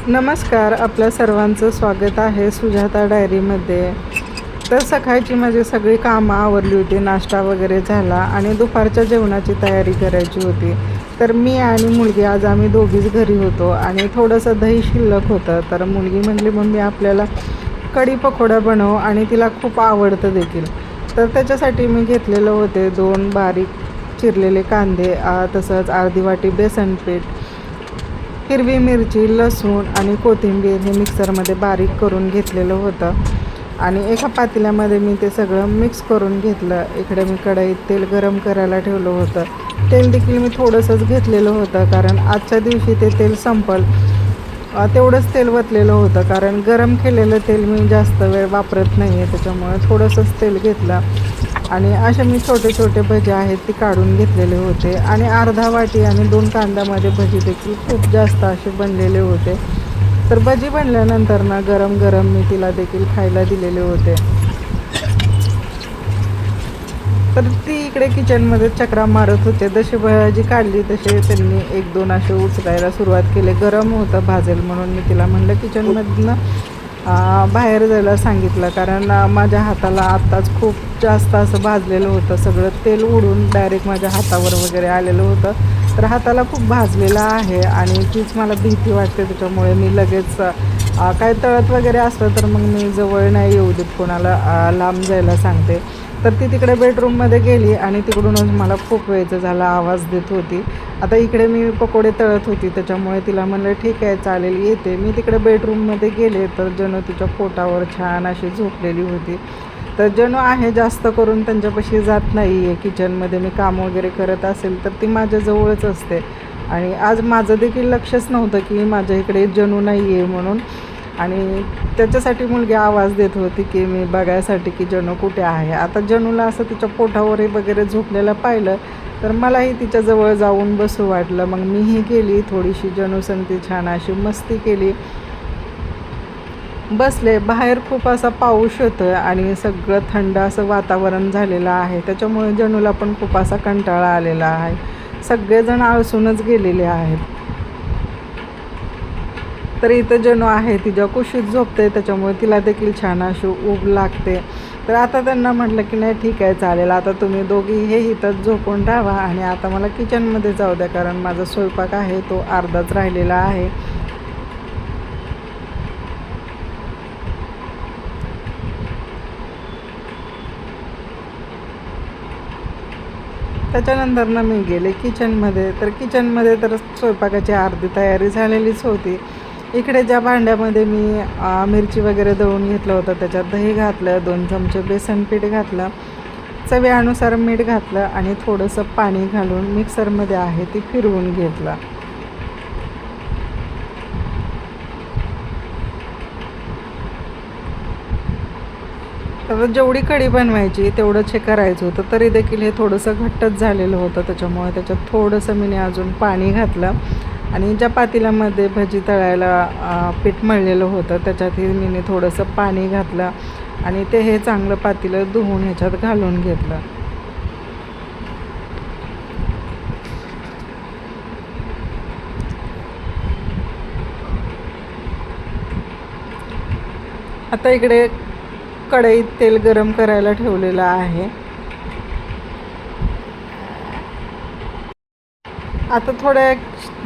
नमस्कार, आपल्या सर्वांचं स्वागत आहे सुजाता डायरीमध्ये. तर सकाळची माझी सगळी कामं आवरली होती, नाश्ता वगैरे झाला आणि दुपारच्या जेवणाची तयारी करायची होती. तर मी आणि मुलगी आज आम्ही दोघीच घरी होतो आणि थोडंसं दही शिल्लक होतं. तर मुलगी म्हटली, मम्मी आपल्याला कढी पकोडा बनव, आणि तिला खूप आवडतं देखील. तर त्याच्यासाठी मी घेतलेलं होते 2 बारीक चिरलेले कांदे, तसंच अर्धी वाटी बेसन पीठ, हिरवी मिरची, लसूण आणि कोथिंबीर हे मिक्सरमध्ये बारीक करून घेतलेलं होतं. आणि एका पातेल्यामध्ये मी ते सगळं मिक्स करून घेतलं. इकडे मी कढईत तेल गरम करायला ठेवलं होतं. तेल देखील मी थोडंसंच घेतलेलं होतं, कारण आजच्या दिवशी ते तेल संपल तेवढंच तेल वतलेलं होतं. कारण गरम केलेलं तेल मी जास्त वेळ वापरत नाही आहे, त्याच्यामुळे थोडंसंच तेल घेतलं. आणि असे मी छोटे छोटे भजी आहेत ते काढून घेतलेले होते. आणि अर्धा वाटी आणि 2 कांद्यामध्ये भजी देखील खूप जास्त असे बनलेले होते. तर भजी बनल्यानंतर ना गरम गरम मी तिला देखील खायला दिलेले होते. तर ती इकडे किचनमध्ये चक्रा मारत होते. जशी भजी काढली तसे त्यांनी 1-2 असे उचलायला सुरुवात केली. गरम होतं भाजेल म्हणून मी तिला म्हणलं किचनमधनं बाहेर जायला सांगितलं. कारण माझ्या हाताला आत्ताच खूप जास्त असं भाजलेलं होतं. सगळं तेल उडून डायरेक्ट माझ्या हातावर वगैरे आलेलं होतं. तर हाताला खूप भाजलेलं आहे आणि तीच मला भीती वाटते. त्याच्यामुळे मी लगेच काय तळत वगैरे असलं तर मग मी जवळ नाही येऊ देत कोणाला, लांब जायला सांगते. तर ती तिकडे बेडरूममध्ये गेली आणि तिकडूनच मला खूप वेळचं झाला आवाज देत होती. आता इकडे मी पकोडे तळत होती, त्याच्यामुळे तिला म्हणलं ठीक आहे चालेल येते. मी तिकडे बेडरूममध्ये गेले तर जणू तिच्या पोटावर छान अशी झोपलेली होती. तर जणू आहे जास्त करून त्यांच्यापाशी जात नाही आहे. किचनमध्ये मी काम वगैरे करत असेल तर ती माझ्याजवळच असते. आणि आज माझं देखील लक्षच नव्हतं की माझ्या इकडे जणू नाही आहे म्हणून. आणि त्याच्यासाठी मुलगी आवाज देत होती की मी बघायसाठी की जणू कुठे आहे. आता जणूला असं तिच्या पोटावरही वगैरे झोपलेलं पाहिलं तर मलाही तिच्याजवळ जाऊन बसू वाटलं. मग मीही गेली, थोडीशी जणूसंगती छान अशी मस्ती केली, बसले. बाहेर खूप असा पाऊस होतो आहे आणि सगळं थंड असं वातावरण झालेलं आहे. त्याच्यामुळे जणूला पण खूप असा कंटाळा आलेला आहे. सगळेजण आळसूनच गेलेले आहेत. तर इथं जणू आहे तिच्या कुशीत झोपते, त्याच्यामुळे तिला देखील छान अशी ऊब लागते. तर आता त्यांना म्हटलं की नाही ठीक आहे चालेल, आता तुम्ही दोघी हे इथंच झोपून राहा आणि आता मला किचनमध्ये जाऊ द्या, कारण माझा स्वयंपाक आहे तो अर्धाच राहिलेला आहे. त्याच्यानंतर ना मी गेले किचनमध्ये. तर किचनमध्ये तर स्वयंपाकाची अर्धी तयारी झालेलीच होती. इकडे ज्या भांड्यामध्ये मी मिरची वगैरे दळून घेतलं होतं त्याच्यात दही घातलं, 2 चमचे बेसन पीठ घातलं, चवीनुसार मीठ घातलं आणि थोडंसं पाणी घालून मिक्सरमध्ये आहे ती फिरवून घेतलं. तर जेवढी कढी बनवायची तेवढंच हे करायचं होतं, तरी देखील हे थोडंसं घट्टच झालेलं होतं. त्याच्यामुळे त्याच्यात थोडंसं मी अजून पाणी घातलं आणि ज्या पातेल्यामध्ये भजी तळायला पीठ मळलेलं होतं त्याच्यातही मी थोडंसं पाणी घातलं आणि ते हे चांगलं पातेलं धुवून ह्याच्यात घालून घेतलं. आता इकडे कढईत तेल गरम करायला ठेवलेलं आहे. आता थोडा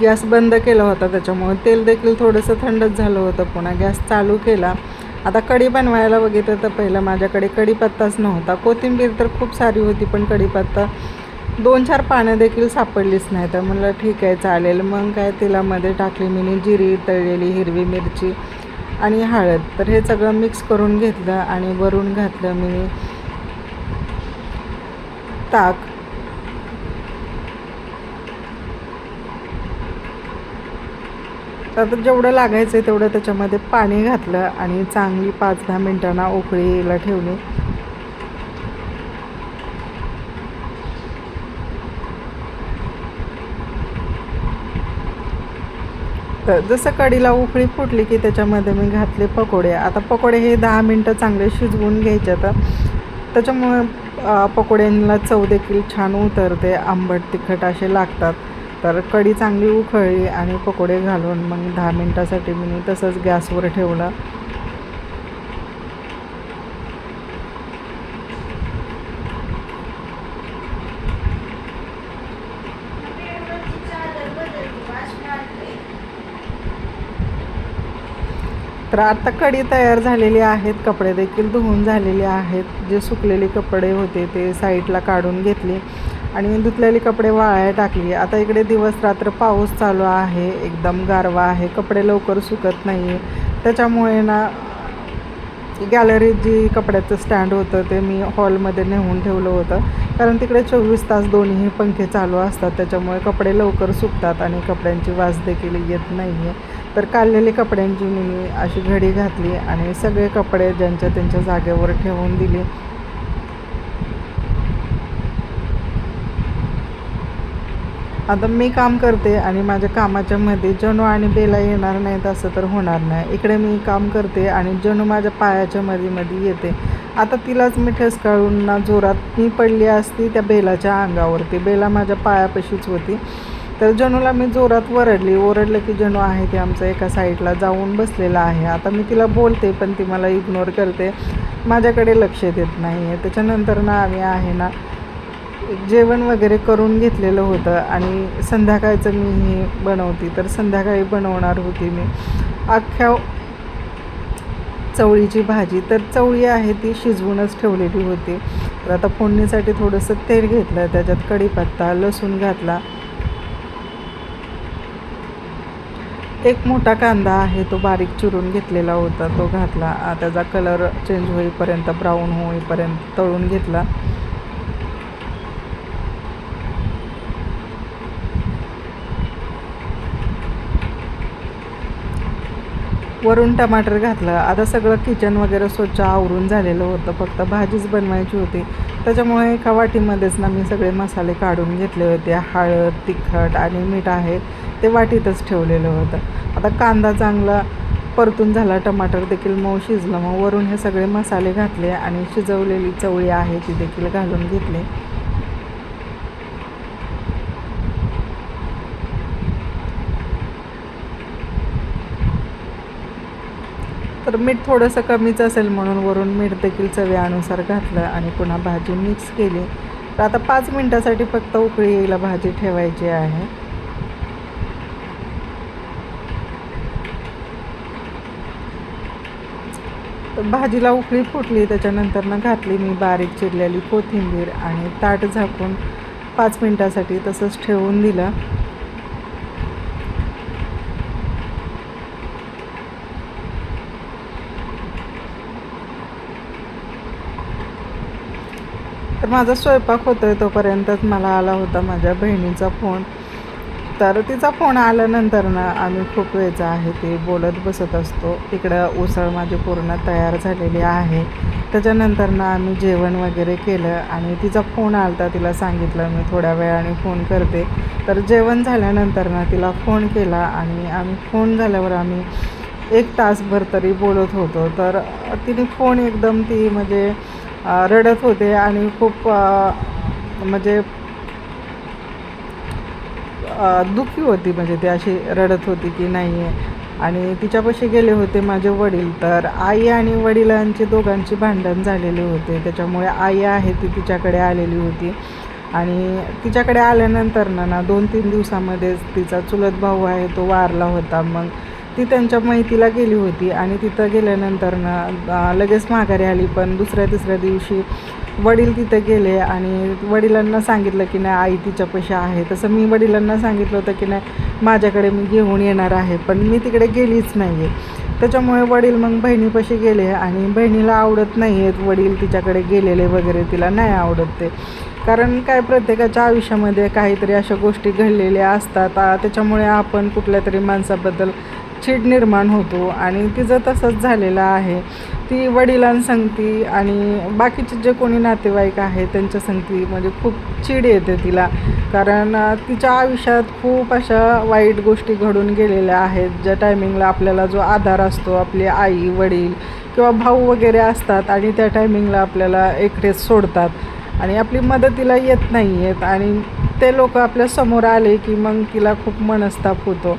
गॅस बंद केला होता, त्याच्यामुळे तेल देखील थोडंसं थंडच झालं होतं. पुन्हा गॅस चालू केला. आता कढी बनवायला बघितलं तर पहिलं माझ्याकडे कढीपत्ताच नव्हता. कोथिंबीर तर खूप सारी होती पण कढीपत्ता 2-4 पानं देखील सापडलीच नाही. तर म्हणलं ठीक आहे चालेल. मग काय तेलामध्ये टाकली मी जिरी, तळलेली हिरवी मिरची आणि हळद. तर हे सगळं मिक्स करून घेतलं आणि वरून घातलं मी ताक. तर जेवढं लागायचं आहे तेवढं त्याच्यामध्ये पाणी घातलं आणि चांगली 5-10 मिनटांना उकळीला ठेवली. तर जसं कढीला उकळी फुटली की त्याच्यामध्ये मी घातले पकोडे. आता पकोडे हे 10 मिनटं चांगले शिजवून घ्यायचे. तर त्याच्यामुळे पकोड्यांना चव देखील छान उतरते, आंबट तिखट असे लागतात. तर कढी चांगली उकळली आणि पकोडे घालून मग 10 मिनटासाठी मी तसंच गॅसवर ठेवलं. तर आता कढी तयार झालेली आहेत. कपडे देखील धुवून झालेले आहेत. जे सुकलेले कपडे होते ते साईडला काढून घेतले आणि धुतलेली कपडे वाळायला टाकली. आता इकडे दिवस रात्र पाऊस चालू आहे, एकदम गारवा आहे, कपडे लवकर सुकत नाही. त्याच्यामुळे ना गॅलरीत जी कपड्याचं स्टँड होतं ते मी हॉलमध्ये नेऊन ठेवलं होतं, कारण तिकडे 24 तास दोन्ही पंखे चालू असतात. त्याच्यामुळे कपडे लवकर सुकतात आणि कपड्यांची वास देखील येत नाही आहे. तर काढलेली कपड्यांची मी अशी घडी घातली आणि सगळे कपडे ज्यांच्या त्यांच्या जागेवर ठेवून दिले. आता मी काम करते आणि माझ्या कामाच्या मध्ये जनू आणि बेला येणार नाहीत असं तर होणार नाही. इकडे मी काम करते आणि जनू माझ्या पायाच्या मध्ये येते. आता तिलाच मी ठेचकाळून ना जोरात मी पडली असती त्या बेलाच्या अंगावरती. बेला माझ्या पायापाशीच होती. तर जनूला मी जोरात ओरडलं की जनू आहे ते आमचं एका साईडला जाऊन बसलेला आहे. आता मी तिला बोलते पण ती मला इग्नोर करते, माझ्याकडे लक्ष देत नाही आहे. त्याच्यानंतर ना आम्ही आहे ना जेवण वगैरे करून घेतलेलं होतं आणि संध्याकाळचं मी हे बनवते. तर संध्याकाळी बनवणार होती मी अख्ख्या चवळीची भाजी. तर चवळी आहे ती शिजवूनच ठेवलेली होती. तर आता फोडणीसाठी थोडंसं तेल घेतलं, त्याच्यात कढीपत्ता, लसूण घातला, एक मोठा कांदा आहे तो बारीक चिरून घेतलेला होता तो घातला. त्याचा कलर चेंज होईपर्यंत, ब्राऊन होईपर्यंत तळून घेतला. वरून टमाटर घातलं. आता सगळं किचन वगैरे स्वच्छ आवरून झालेलं होतं, फक्त भाजीच बनवायची होती. त्याच्यामुळे एका वाटीमध्येच ना मी सगळे मसाले काढून घेतले होते. हळद, तिखट आणि मीठ आहे ते वाटीतच ठेवलेलं होतं. आता कांदा चांगला परतून झाला, टमाटर देखील मऊ शिजलं. मग वरून हे सगळे मसाले घातले आणि शिजवलेली चवळी आहे ती देखील घालून घेतली. तर मीठ थोडंसं कमीच असेल म्हणून वरून मीठ देखील चवीनुसार घातलं आणि पुन्हा भाजी मिक्स केली. तर आता 5 मिनटासाठी फक्त उकळी यायला भाजी ठेवायची आहे. तर भाजीला उकळी फुटली, त्याच्यानंतर ना घातली मी बारीक चिरलेली कोथिंबीर आणि ताट झाकून 5 मिनटासाठी तसंच ठेवून दिलं. तर माझा स्वयंपाक होतोय तोपर्यंतच मला आला होता माझ्या बहिणीचा फोन. तर तिचा फोन आल्यानंतर ना आम्ही खूप वेळचं आहे ते बोलत बसत असतो. इकडं उसळ माझी पूर्ण तयार झालेली आहे. त्याच्यानंतर ना आम्ही जेवण वगैरे केलं आणि तिचा फोन आला होता. तिला सांगितलं मी थोड्या वेळाने फोन करते. तर जेवण झाल्यानंतर ना तिला फोन केला आणि आम्ही फोन झाल्यावर आम्ही 1 तासभर तरी बोलत होतो. तर तिने फोन एकदम ती म्हणजे रडत होते आणि खूप म्हणजे दुःखी होती, म्हणजे ती अशी रडत होती की नाही आहे. आणि तिच्यापाशी गेले होते माझे वडील. तर आई आणि वडिलांची दोघांची भांडण झालेली होते. त्याच्यामुळे आई आहे ती तिच्याकडे आलेली होती आणि तिच्याकडे आल्यानंतर ना 2-3 दिवसामध्येच तिचा चुलत भाऊ आहे तो वारला होता. मग ती त्यांच्या मैतीला गेली होती आणि तिथं गेल्यानंतर ना लगेच माघारी आली. पण दुसऱ्या-तिसऱ्या दिवशी वडील तिथे गेले आणि वडिलांना सांगितलं की नाही आई तिच्यापाशी आहे. तसं मी वडिलांना सांगितलं होतं की नाही माझ्याकडे मी घेऊन येणार आहे, पण मी तिकडे गेलीच नाही आहे. त्याच्यामुळे वडील मग बहिणीपाशी गेले आणि बहिणीला आवडत नाही आहेत वडील तिच्याकडे गेलेले वगैरे, तिला नाही आवडत ते. कारण काय प्रत्येकाच्या आयुष्यामध्ये काहीतरी अशा गोष्टी घडलेल्या असतात, त्याच्यामुळे आपण कुठल्या तरी माणसाबद्दल चीड निर्माण होतो आणि तिचं तसंच झालेलं आहे. ती वडिलांसंगती आणि बाकीचे जे कोणी नातेवाईक आहेत त्यांच्या संगती म्हणजे खूप चीड येते तिला. कारण तिच्या आयुष्यात खूप अशा वाईट गोष्टी घडून गेलेल्या आहेत, ज्या टायमिंगला आपल्याला जो आधार असतो, आपले आई वडील किंवा भाऊ वगैरे असतात आणि त्या टायमिंगला आपल्याला एकटेच सोडतात आणि आपली मदतीला येत नाही आहेत. आणि ते लोक आपल्या समोर आले की मग तिला खूप मनस्ताप होतो.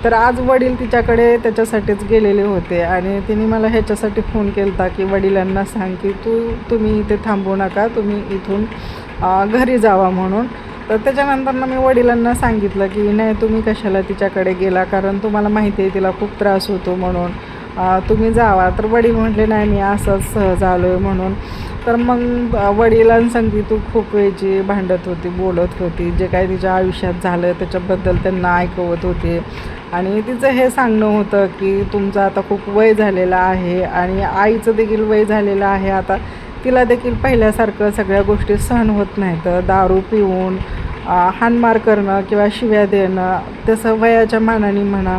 तर आज वडील तिच्याकडे त्याच्यासाठीच गेलेले होते आणि तिने मला ह्याच्यासाठी फोन केला होता की वडिलांना सांग की तुम्ही इथे थांबू नका, तुम्ही इथून घरी जावा म्हणून. तर त्याच्यानंतर मी वडिलांना सांगितलं की नाही, तुम्ही कशाला तिच्याकडे गेला, कारण तुम्हाला माहिती आहे तिला खूप त्रास होतो म्हणून, तुम्ही जावा. तर वडील म्हटले नाही, मी असंच सहज आलो आहे म्हणून. तर मग वडिलांसंगी तू खूप वेळची भांडत होती, बोलत होती, जे काही तिच्या आयुष्यात झालं त्याच्याबद्दल त्यांना ऐकवत होते. आणि तिचं हे सांगणं होतं की तुमचं आता खूप वय झालेलं आहे आणि आईचं देखील वय झालेलं आहे. आता तिला देखील पहिल्यासारखं सगळ्या गोष्टी सहन होत नाहीत. दारू पिऊन हाणमार करणं किंवा शिव्या देणं, तसं वयाच्या मानाने म्हणा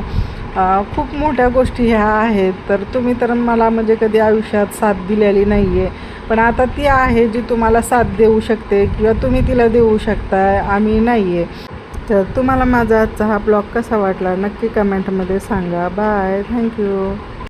खूप मोठ्या गोष्टी ह्या आहेत. तर तुम्ही तर मला म्हणजे कधी आयुष्यात साथ दिलेली नाही आहे, पण आता ती आहे जी तुम्हाला साथ देऊ शकते किंवा तुम्ही तिला देऊ शकताय, आम्ही नाही आहे. तर तुम्हाला माझा आजचा हा ब्लॉग कसा वाटला नक्की कमेंटमध्ये सांगा. Bye, thank you.